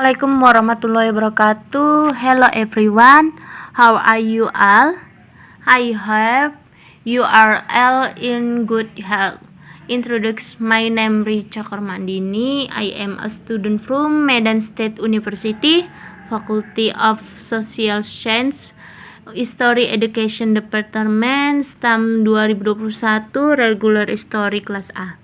Assalamualaikum warahmatullahi wabarakatuh. Hello everyone. How are you all? I hope you are all in good health. Introduce my name Richa Kormandini. I am a student from Medan State University, Faculty of Social Science, History Education Department, STAM 2021, Regular History Class A.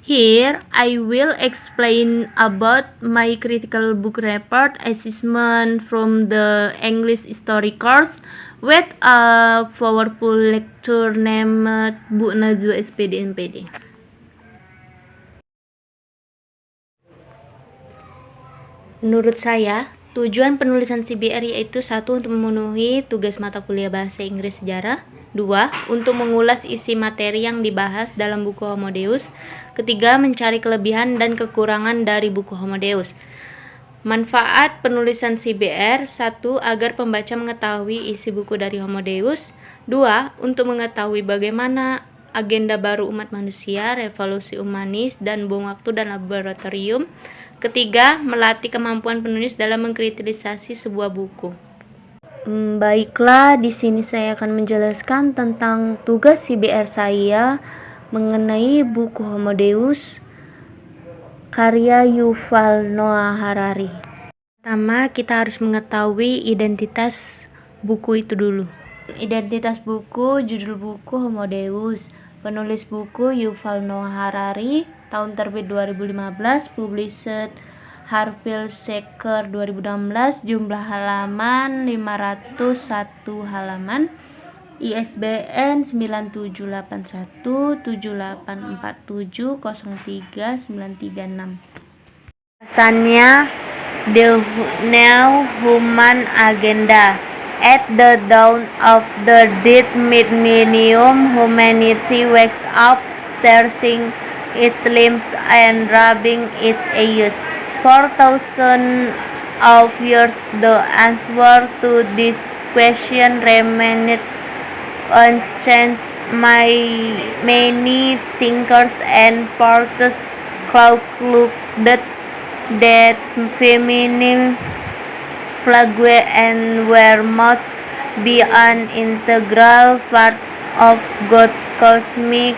Here, I will explain about my critical book report assessment from the English History course with a powerful lecture named Bu Najwa SPD NPD. Menurut saya, tujuan penulisan CBR yaitu 1. Untuk memenuhi tugas mata kuliah Bahasa Inggris Sejarah. 2. Untuk mengulas isi materi yang dibahas dalam buku Homo Deus. 3. Mencari kelebihan dan kekurangan dari buku Homo Deus. Manfaat penulisan CBR. 1. Agar pembaca mengetahui isi buku dari Homo Deus. 2. Untuk mengetahui bagaimana agenda baru umat manusia, revolusi humanis, dan bom waktu dan laboratorium. 3. Melatih kemampuan penulis dalam mengkritisasi sebuah buku. Baiklah, di sini saya akan menjelaskan tentang tugas CBR saya mengenai buku Homo Deus karya Yuval Noah Harari. Pertama, kita harus mengetahui identitas buku itu dulu. Identitas buku, judul buku Homo Deus, penulis buku Yuval Noah Harari, tahun terbit 2015, published Harvill Shaker 2016, jumlah halaman 501 halaman, ISBN 97817847033936. Pesannya, The New Human Agenda. At the dawn of the dead millennium, humanity wakes up, stretching its limbs and rubbing its eyes. 4,000 of years, the answer to this question remains unchanged. Many thinkers and poets concluded that feminine flagella and were much be an integral part of God's cosmic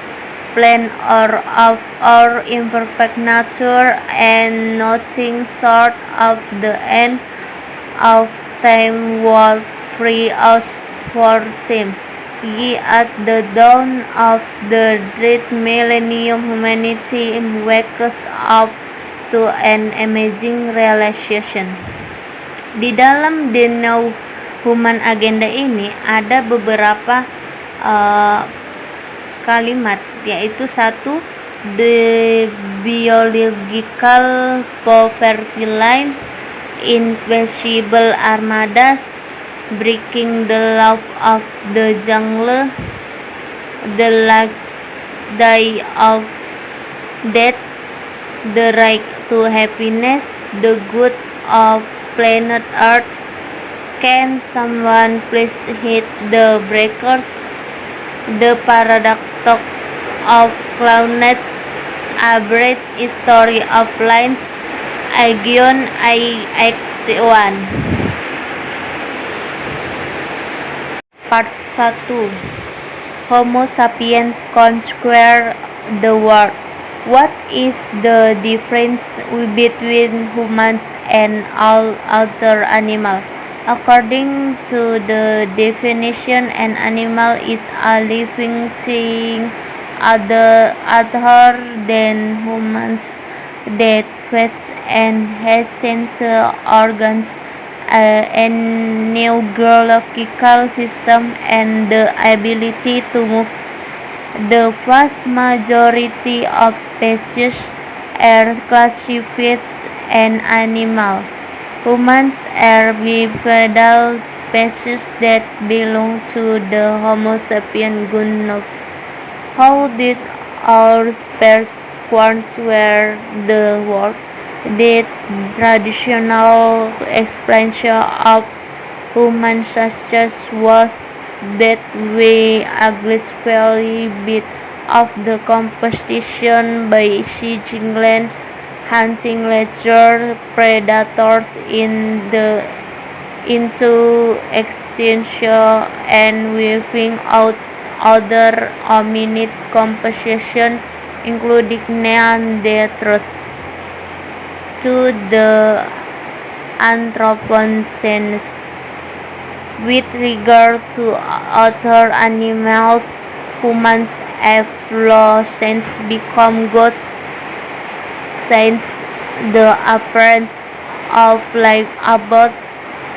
plan or of our imperfect nature, and nothing short of the end of time would free us for them. Yet at the dawn of the dread millennium, humanity wakes up to an amazing realization. Di dalam The New Human Agenda ini ada beberapa kalimat, yaitu 1. The biological poverty line, invisible armadas, breaking the law of the jungle, the last day of death, the right to happiness, the good of planet Earth. Can someone please hit the breakers? The paradox of cloudness, average story of lines, Aegon IX1. Part 1. Homo sapiens conquer the world. What is the difference between humans and all other animals? According to the definition, an animal is a living thing other than humans that feeds and has sensory organs, a neurological system, and the ability to move. The vast majority of species are classified as animal. Humans are bipedal species that belong to the Homo sapiens genus. How did our species conquer the world? The traditional explanation of human success was that we aggressively beat off the competition by seizing land, hunting larger predators into extinction and wiping out other hominid composition, including Neanderthals, to the Anthropocene. With regard to other animals, humans evolutions become gods since the appearance of life about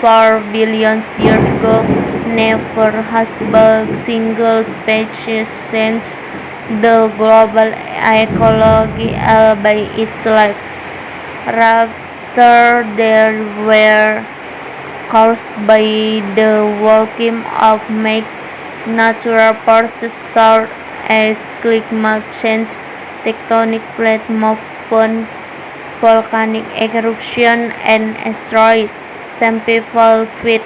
4 billion years ago. Never has a single species since the global ecology by its life. Rather, they were caused by the working of make natural forces such as climate change, tectonic plate movement, volcanic eruption, and asteroid. Some people feel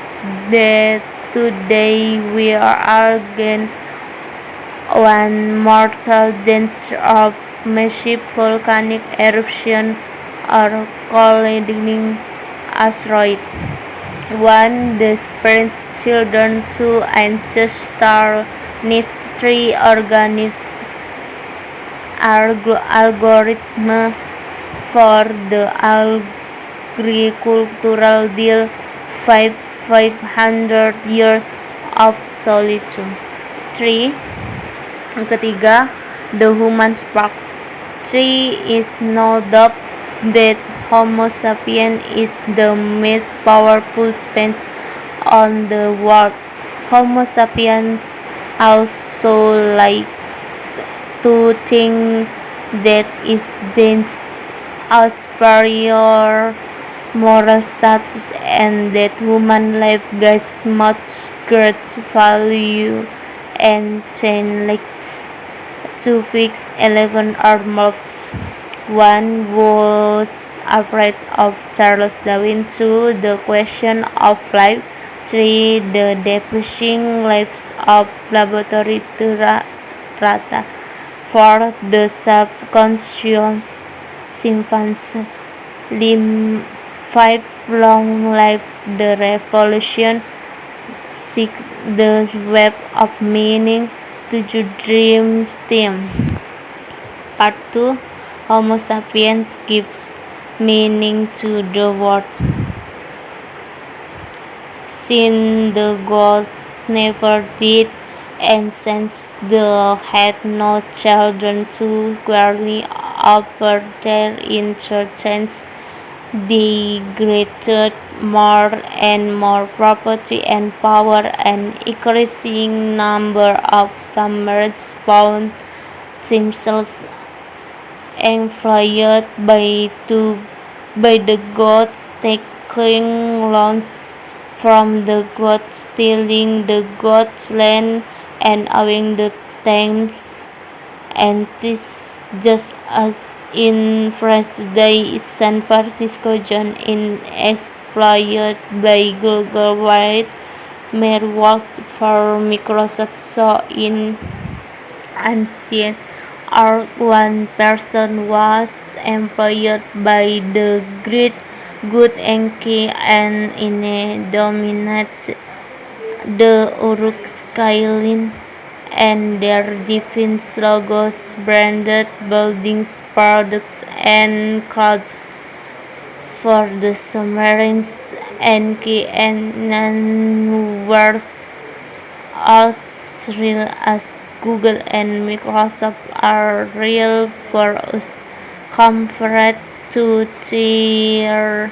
that today we are again one mortal danger of massive volcanic eruption or colliding asteroid. One, the parents, children, two, ancestor needs three organisms algorithm for the agricultural deal 500 years of solitude. 3. Yang ketiga, the human spark. 3. Is no doubt that Homo sapiens is the most powerful species on the world. Homo sapiens also likes to think that it gains a superior moral status and that human life gets much great value and chain likes to fix 11 or more. One was afraid of Charles Darwin. 2. The question of life. 3. The depressing lives of laboratory data. 4. The subconscious chimpanzee. 5. Long life the revolution. 6. The web of meaning. 7. Dream team. Part 2. Homo sapiens gives meaning to the world. Since the gods never did, and since they had no children to quarrel over their inheritance, they created more and more property and power. An increasing number of summers found themselves employed by the gods, taking loans from the gods, stealing the gods' land, and owing the Thames. And this just as in present-day San Francisco John is exploited by Google Wide mere works for Microsoft. So in ancient art, one person was employed by the great good Enki, and in dominate the Uruk skyline and their defense logos, branded buildings, products, and clouds. For the submarines, Enki and none were as real as Google and Microsoft are real for us compared to their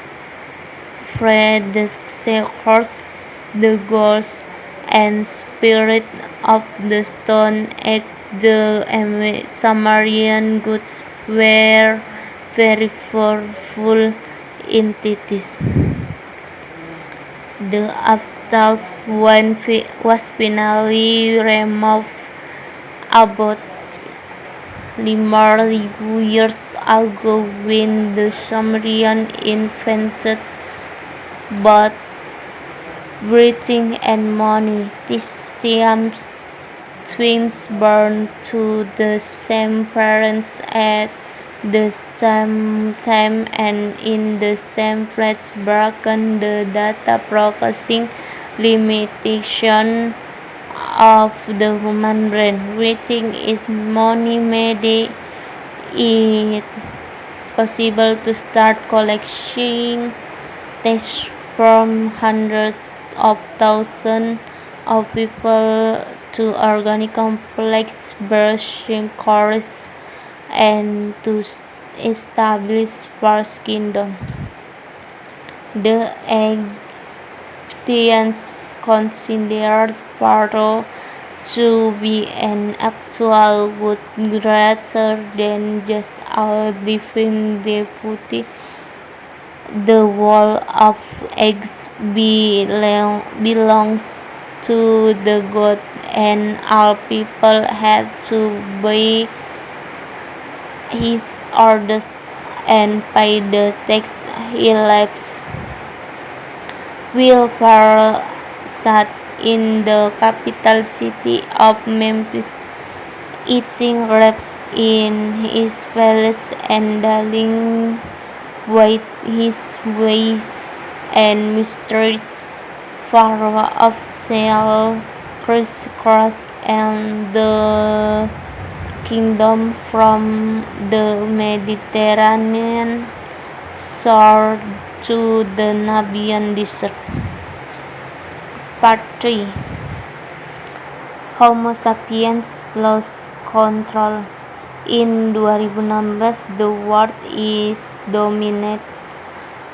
predecessors. The ghost and spirit of the Stone Age, the Sumerian gods, were very powerful entities. The obstacles was finally removed about 5,000 years ago when the Sumerians invented both breathing and money. These Siamese twins born to the same parents at the same time and in the same place broken the data processing limitation of the human brain. Writing is money made it possible to start collecting tests from hundreds of thousands of people to organic complex brushing course and to establish first kingdom. The Egyptians considered Pharaoh to be an actual god greater than just a divine deputy. The wall of eggs belongs to the god, and all people had to obey his orders and pay the tax he levies. While Pharaoh sat in the capital city of Memphis, eating grapes in his palace and dealing with his ways and mysteries. Pharaoh of sail crisscross and the kingdom from the Mediterranean shore to the Nubian desert. Part 3. Homo sapiens lost control. In 2016, the world is dominated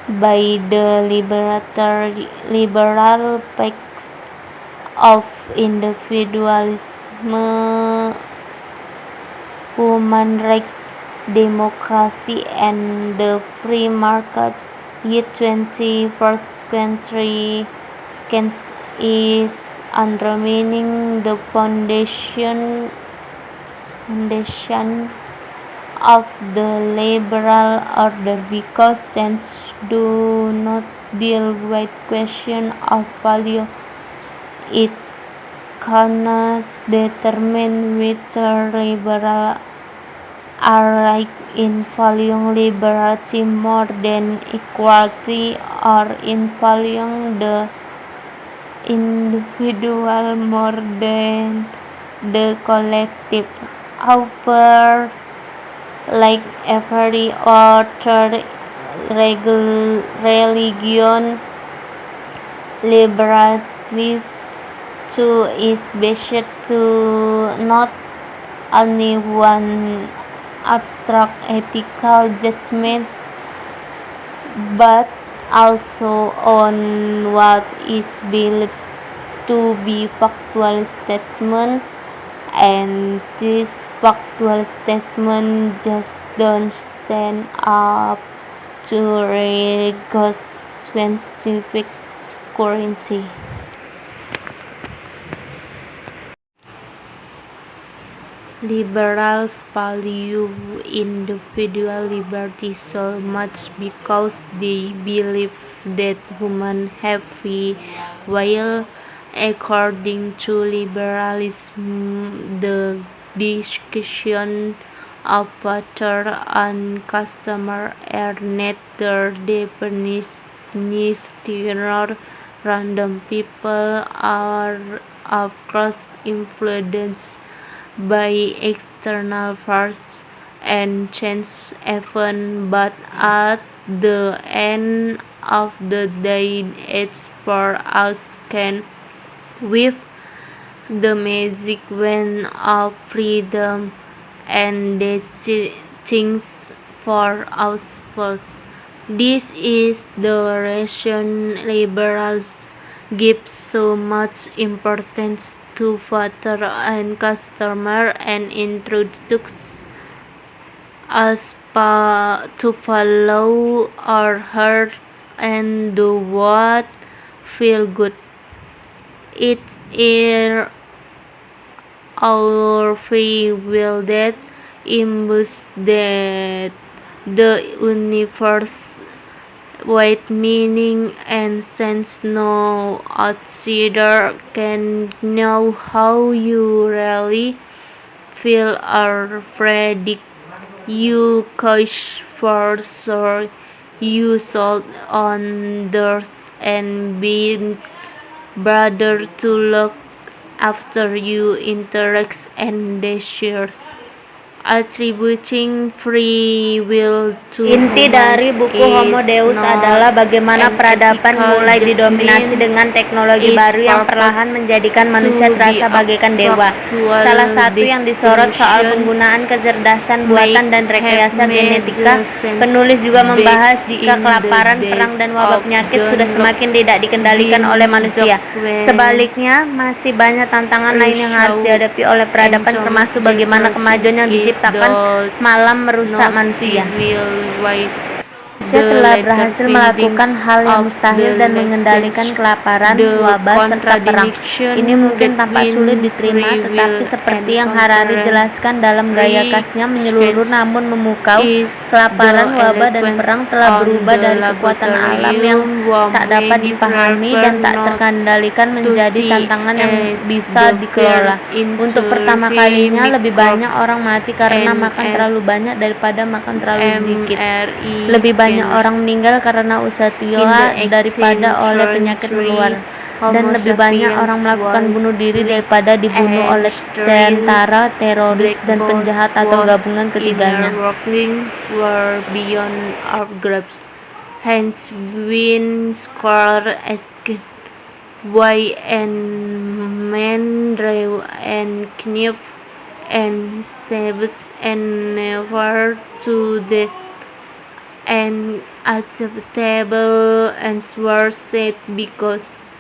by the liberal paths of individualism, human rights, democracy, and the free market. Yet 21st century science is undermining the foundation of the liberal order because science do not deal with question of value. It cannot determine whether liberals are right in valuing liberty more than equality or in valuing the individual more than the collective. However, like every other religion, liberalism too is based to not only one abstract ethical judgments but also on what is believed to be factual statement, and these factual statements just don't stand up to rigorous scientific scrutiny. Liberals value individual liberty so much because they believe that humans have free will. According to liberalism, the decision of whether a customer are neither deterministic nor random. People are of course influenced by external forces and change events, but at the end of the day, it's for us can with the magic wand of freedom and things for ourselves. This is the reason liberals give so much importance to voter and customer and introduce us to follow our heart and do what feel good. It is our free will that imbues that the universe with meaning and sense. No outsider can know how you really feel or predict you cash for sure, you sold on doors and being brother to look after you interests and desires. Attributing free will to Inti dari humans buku is Homo Deus not adalah bagaimana an peradaban ethical mulai didominasi judgment. dengan teknologi Its baru yang purpose perlahan menjadikan manusia to terasa be bagaikan a dewa. factual Salah satu yang disorot soal distinction penggunaan kecerdasan buatan might dan rekayasa have made genetika. sense Penulis juga back membahas jika in the kelaparan, days perang, dan wabah of penyakit John sudah Locke, semakin tidak dikendalikan oleh manusia. Jean-Jacques Sebaliknya, masih banyak tantangan lain yang harus Rousseau, dihadapi oleh and peradaban, Thomas termasuk bagaimana Jefferson kemajuan yang is diciptakan thus malah merusak not manusia. civil right. Manusia The telah later berhasil melakukan findings hal yang of mustahil the dan left mengendalikan sense kelaparan, the wabah, serta perang. contradiction Ini mungkin tampak between sulit diterima, free tetapi will seperti and yang Harari jelaskan dalam gaya khasnya menyeluruh namun memukau, is kelaparan, the wabah, dan eloquence perang telah on berubah the dari kekuatan alam yang laboratorium tak dapat many dipahami prefer dan tak not terkendalikan to menjadi see tantangan yang as bisa the dikelola. fear into Untuk pertama kalinya, lebih banyak corpse orang mati karena and makan terlalu banyak daripada makan terlalu sedikit. MRE Lebih banyak scanners. orang meninggal karena usaha In the daripada oleh penyakit 18th menular, century, dan Homo lebih banyak sapiens orang melakukan was bunuh diri sleek daripada dibunuh and oleh mysterious. tentara, teroris, dan Black penjahat Boss atau was gabungan ketiganya. inner working were beyond our grasp. Hence, when scholar asked why and men drive and knife and stabs and never to death, an acceptable answer said because